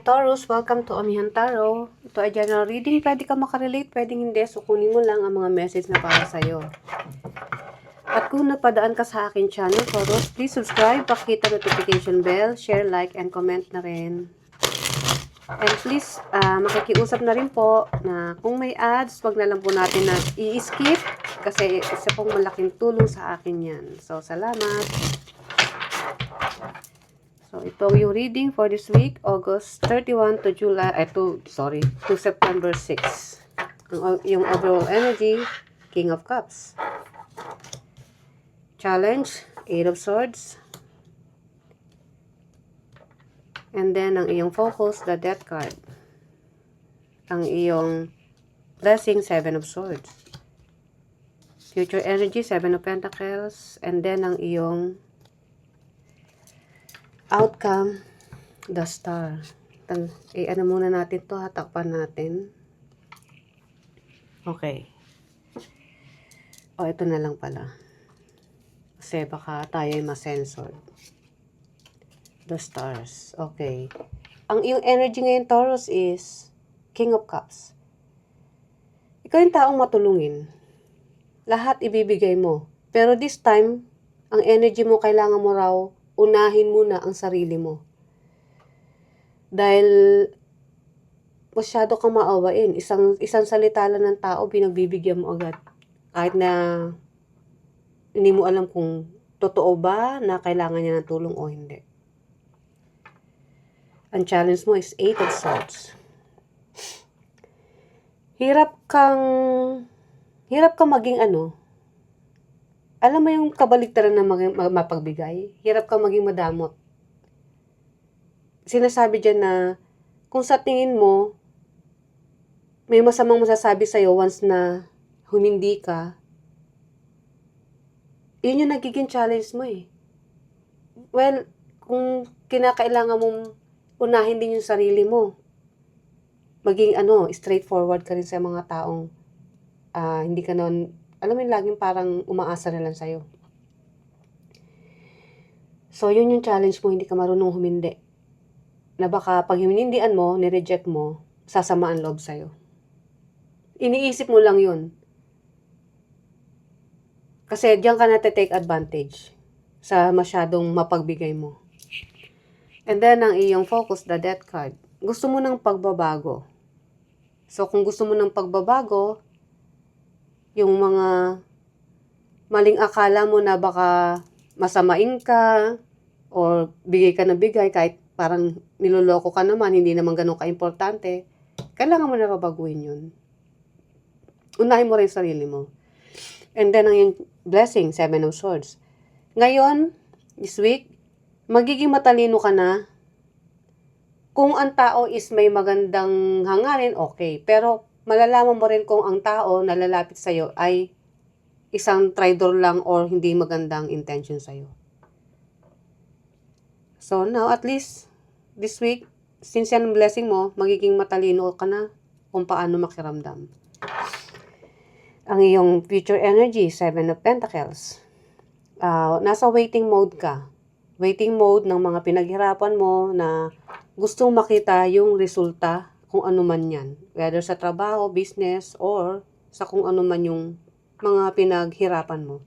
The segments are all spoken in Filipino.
Taurus, welcome to Amihan Tarot. Ito ay general reading. Pwede ka makarelate, pwedeng hindi. So, kunin mo lang ang mga message na para sa'yo. At kung napadaan ka sa akin channel, Taurus, please subscribe, pakita notification bell, share, like, and comment na rin. And please, makikiusap na rin po na kung may ads, wag na lang po natin na i-skip kasi isa pong malaking tulong sa akin yan. So, salamat. So, ito yung reading for this week, August 31 to September 6. Yung overall energy, King of Cups. Challenge, Eight of Swords. And then, ang iyong focus, the Death card. Ang iyong blessing, Seven of Swords. Future energy, Seven of Pentacles. And then, ang iyong outcome, the Star. Ano muna natin to, hatakpan natin. Okay. O, ito na lang pala. Kasi baka tayo ay masensored. The Stars. Okay. Ang iyong energy ngayon, Taurus, is King of Cups. Ikaw yung taong matulungin. Lahat ibibigay mo. Pero this time, ang energy mo, kailangan mo raw unahin muna ang sarili mo. Dahil masyado kang maawain. Isang salita lang ng tao, pinagbibigyan mo agad. Kahit na hindi mo alam kung totoo ba na kailangan niya ng tulong o hindi. Ang challenge mo is Eight of Swords. Hirap kang maging alam mo yung kabaligtaran na mapagbigay? Hirap kang maging madamot. Sinasabi dyan na kung sa tingin mo may masamang masasabi sa'yo once na humindi ka, yun yung nagiging challenge mo eh. Well, kung kinakailangan mong unahin din yung sarili mo, maging straightforward ka rin sa mga taong hindi ka nun, alam mo yung laging parang umaasa na lang sa'yo. So, yun yung challenge mo, hindi ka marunong humindi. Na baka pag hinindian mo, nireject mo, sasama ang loob sa'yo. Iniisip mo lang yun. Kasi diyan ka na-take advantage sa masyadong mapagbigay mo. And then, ang iyong focus, the Death card. Gusto mo ng pagbabago. So, kung gusto mo ng pagbabago, yung mga maling akala mo na baka masamain ka or bigay ka na bigay kahit parang niloloko ka naman, hindi naman ganun ka-importante, kailangan mo na baguhin yun. Unahin mo rin sarili mo. And then, ang yung blessing, Seven of Swords. Ngayon, this week, magiging matalino ka na. Kung ang tao is may magandang hangarin, okay. Pero, malalaman mo rin kung ang tao na lalapit sa'yo ay isang traitor lang or hindi magandang intention sa'yo. So now, at least, this week, since yan ang blessing mo, magiging matalino ka na kung paano makiramdam. Ang iyong future energy, Seven of Pentacles. Nasa waiting mode ka. Waiting mode ng mga pinaghirapan mo na gustong makita yung resulta kung ano man yan. Whether sa trabaho, business, or sa kung ano man yung mga pinaghirapan mo.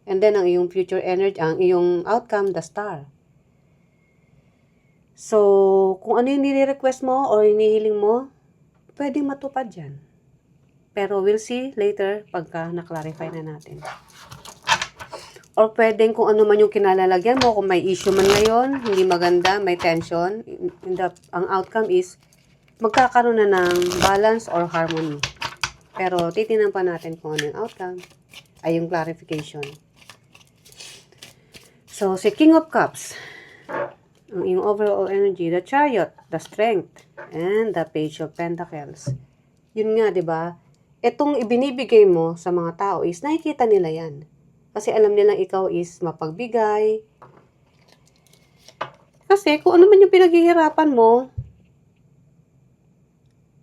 And then, ang iyong future energy, ang iyong outcome, the Star. So, kung ano yung nire-request mo or hinihiling mo, pwedeng matupad yan. Pero we'll see later pagka na-clarify na natin. Or pwedeng kung ano man yung kinalalagyan mo, kung may issue man ngayon, hindi maganda, may tension, ang outcome is magkakaroon na ng balance or harmony. Pero titingnan pa natin kung ano yung outcome, ay yung clarification. So, si King of Cups, ang yung overall energy, the Chariot, the Strength, and the Page of Pentacles. Yun nga, di ba? Itong ibinibigay mo sa mga tao is nakikita nila yan. Kasi alam nilang ikaw is mapagbigay. Kasi kung ano man yung pinaghihirapan mo,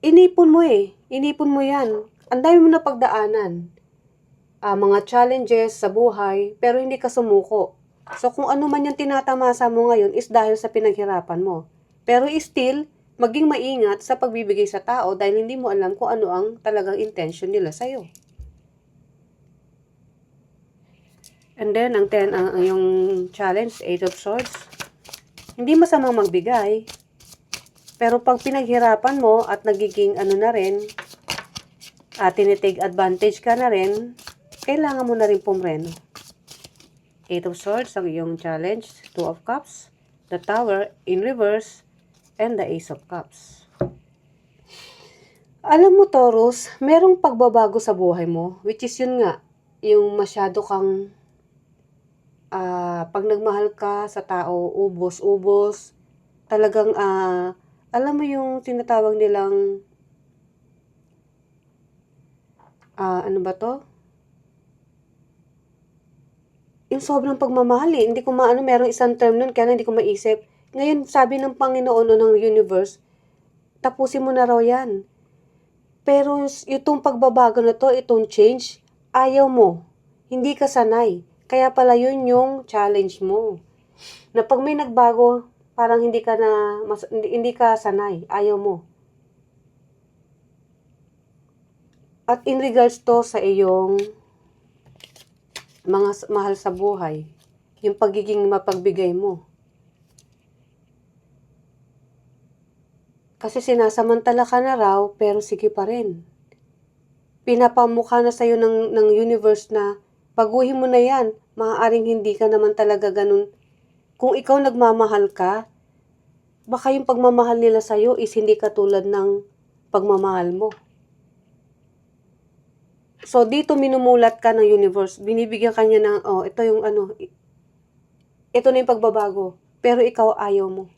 inipon mo eh. Inipon mo yan. Ang dami mo na pagdaanan. Mga challenges sa buhay, pero hindi ka sumuko. So kung ano man yung tinatamasa mo ngayon is dahil sa pinaghirapan mo. Pero still, maging maingat sa pagbibigay sa tao dahil hindi mo alam kung ano ang talagang intention nila sa'yo. And then, ang yung challenge, 8 of Swords. Hindi masamang magbigay. Pero pag pinaghirapan mo at nagiging na rin, tinitake advantage ka na rin, kailangan mo na rin pumreno. 8 of Swords, ang iyong challenge. 2 of Cups, the Tower in reverse, and the Ace of Cups. Alam mo, Taurus, merong pagbabago sa buhay mo, which is yun nga, yung masyado kang pag nagmahal ka sa tao, ubos-ubos, talagang, alam mo yung tinatawag nilang, ano ba to? Yung sobrang pagmamahal hindi ko merong isang term nun, kaya hindi ko maisip. Ngayon, sabi ng Panginoon o ng universe, tapusin mo na raw yan. Pero itong pagbabago na to, itong change, ayaw mo. Hindi ka sanay. Kaya pala yun yung challenge mo. Na pag may nagbago, parang hindi ka sanay. Ayaw mo. At in regards to sa iyong mga mahal sa buhay, yung pagiging mapagbigay mo. Kasi sinasamantala ka na raw, pero sige pa rin. Pinapamukha na sa'yo ng universe na baguhin mo na yan. Maaaring hindi ka naman talaga ganun. Kung ikaw nagmamahal ka, baka yung pagmamahal nila sa'yo is hindi katulad ng pagmamahal mo. So, dito minumulat ka ng universe. Binibigyan ka niya ng, ito yung ito na yung pagbabago. Pero ikaw ayaw mo.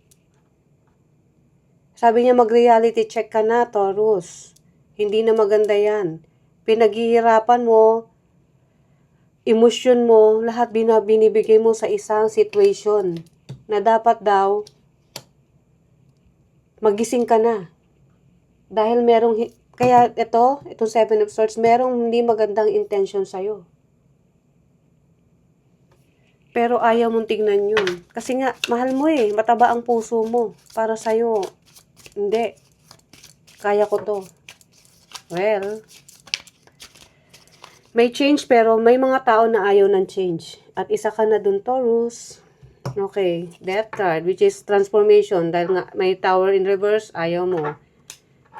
Sabi niya, mag-reality check ka na, Taurus. Hindi na maganda yan. Pinaghihirapan mo, emosyon mo, lahat binibigay mo sa isang situation na dapat daw magising ka na. Dahil kaya itong 7 of Swords, merong hindi magandang intention sa'yo. Pero ayaw mong tignan yun. Kasi nga, mahal mo mataba ang puso mo para sa'yo. Hindi. Kaya ko to. Well, may change pero may mga tao na ayaw ng change. At isa ka na dun, Taurus. Okay, Death card, which is transformation. Dahil nga may Tower in reverse, ayaw mo.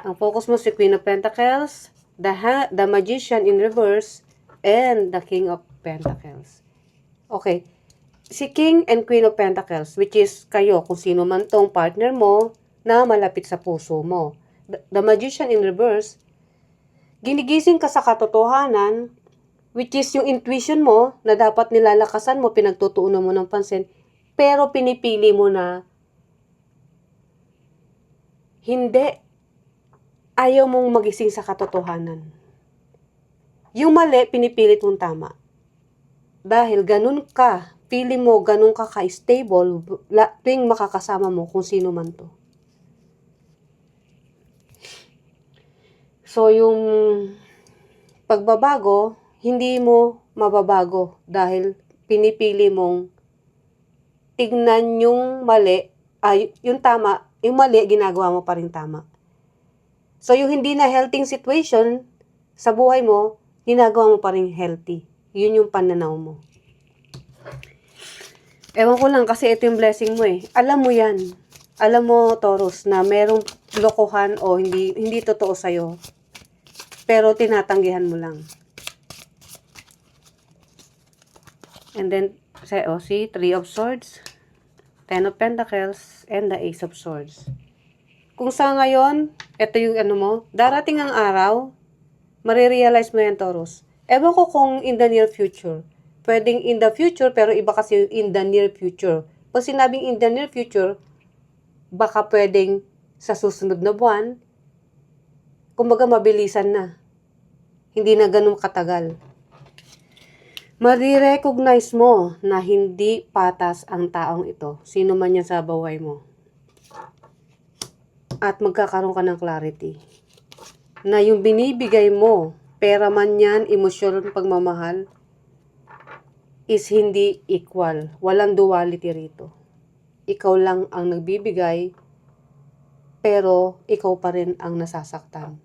Ang focus mo si Queen of Pentacles, the Magician in reverse, and the King of Pentacles. Okay, si King and Queen of Pentacles, which is kayo, kung sino man tong partner mo, na malapit sa puso mo. The Magician in reverse, ginigising ka sa katotohanan, which is yung intuition mo, na dapat nilalakasan mo, pinagtutuunan mo ng pansin, pero pinipili mo na hindi. Ayaw mong magising sa katotohanan. Yung mali, pinipilit mong tama. Dahil ganun ka, feeling mo ganun ka ka-stable, tuwing makakasama mo kung sino man to. So, yung pagbabago, hindi mo mababago dahil pinipili mong tignan yung mali, yung tama, yung mali, ginagawa mo pa rin tama. So, yung hindi na healthy situation sa buhay mo, ginagawa mo pa rin healthy. Yun yung pananaw mo. Ewan ko lang kasi ito yung blessing mo Alam mo yan. Alam mo, Taurus, na merong lokohan o hindi totoo sa'yo. Pero tinatanggihan mo lang. And then, see, 3 of Swords, 10 of Pentacles, and the Ace of Swords. Kung sa ngayon, ito yung darating ang araw, marirealize mo yan, Taurus. Ewan ko kung in the near future. Pwedeng in the future, pero iba kasi in the near future. Pag sinabing in the near future, baka pwedeng sa susunod na buwan, kumbaga mabilisan na. Hindi na ganun katagal. Marirecognize mo na hindi patas ang taong ito. Sino man yan sa buhay mo. At magkakaroon ka ng clarity. Na yung binibigay mo, pera man yan, emosyon, pagmamahal, is hindi equal. Walang duality rito. Ikaw lang ang nagbibigay pero ikaw pa rin ang nasasaktan.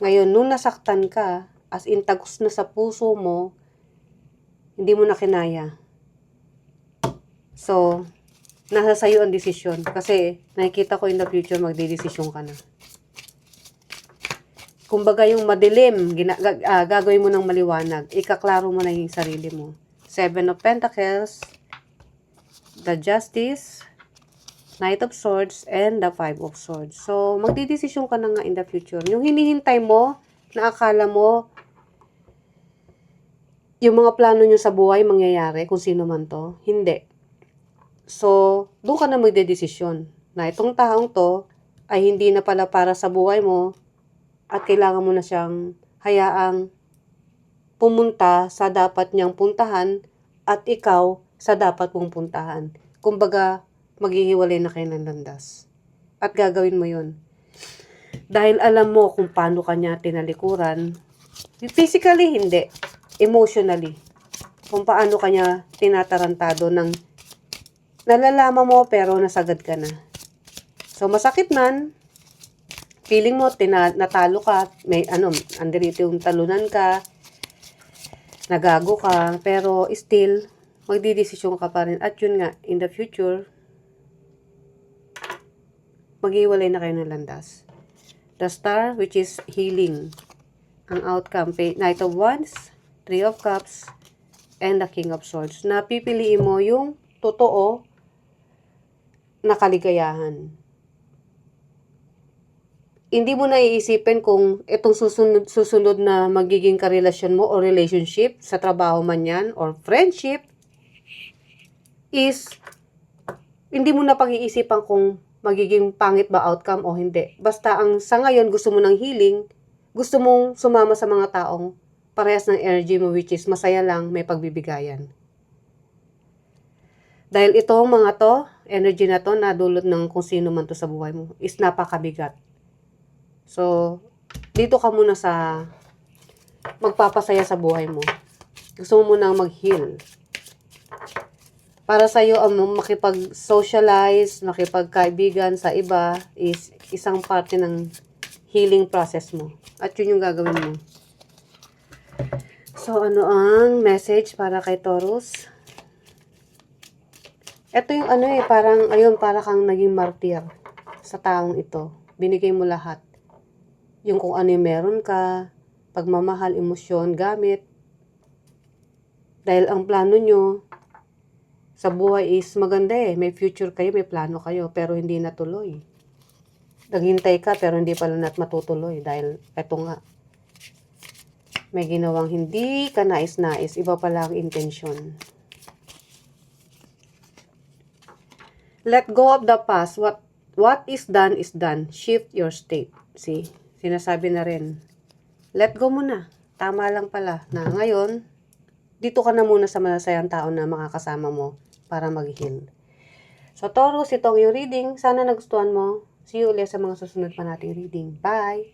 Ngayon, nung nasaktan ka, as in tagos na sa puso mo, hindi mo na kinaya. So, nasa sayo ang desisyon. Kasi, nakikita ko in the future, magdidesisyon ka na. Kumbaga yung madilim, gagawin mo ng maliwanag. Ikaklaro mo na yung sarili mo. 7 of Pentacles, the Justice, Knight of Swords, and the 5 of Swords. So, magdidesisyon ka na nga in the future. Yung hinihintay mo, na akala mo, yung mga plano nyo sa buhay mangyayari, kung sino man to, hindi. So, doon ka na magdedesisyon na itong taong to ay hindi na pala para sa buhay mo at kailangan mo na siyang hayaang pumunta sa dapat niyang puntahan at ikaw sa dapat mong puntahan. Kumbaga, maghihiwalay na kayo ng landas. At gagawin mo yun. Dahil alam mo kung paano kanya tinalikuran, physically hindi, emotionally. Kung paano kanya tinatarantado ng nalalaman mo pero nasagad ka na. So masakit man, feeling mo natalo ka, may andirito yung talunan ka, nagago ka, pero still, magdidesisyon ka pa rin. At yun nga, in the future, maghiwalay na kayo ng landas. The Star, which is healing. Ang outcome, Knight of Wands, 3 of Cups, and the King of Swords. Napipiliin mo yung totoo na kaligayahan. Hindi mo na iisipin kung itong susunod na magiging karelasyon mo o relationship, sa trabaho man yan, or friendship, is hindi mo na pag-iisipan kung magiging pangit ba outcome o hindi. Basta ang sa ngayon gusto mo ng healing, gusto mong sumama sa mga taong parehas ng energy mo, which is masaya lang, may pagbibigayan. Dahil itong mga to, energy na to, nadulot ng kung sino man to sa buhay mo, is napakabigat. So, dito ka muna sa magpapasaya sa buhay mo. Gusto mo munang mag-heal. Para sa'yo, makipag-socialize, makipagkaibigan sa iba is isang parte ng healing process mo. At yun yung gagawin mo. So, ano ang message para kay Taurus? Ito yung para kang naging martir sa taong ito. Binigay mo lahat. Yung kung ano yung meron ka, pagmamahal, emosyon, gamit. Dahil ang plano nyo sa buhay is maganda eh. May future kayo, may plano kayo, pero hindi natuloy. Naghintay ka, pero hindi pala matutuloy. Dahil eto nga, may ginawang hindi ka nais-nais. Iba pala ang intensyon. Let go of the past. What is done is done. Shift your state. See? Sinasabi na rin. Let go mo na. Tama lang pala na ngayon, dito ka na muna sa masasayang tao na makakasama mo para mag-heal. So, Taurus, itong yung reading. Sana nagustuhan mo. See you ulit sa mga susunod pa nating reading. Bye!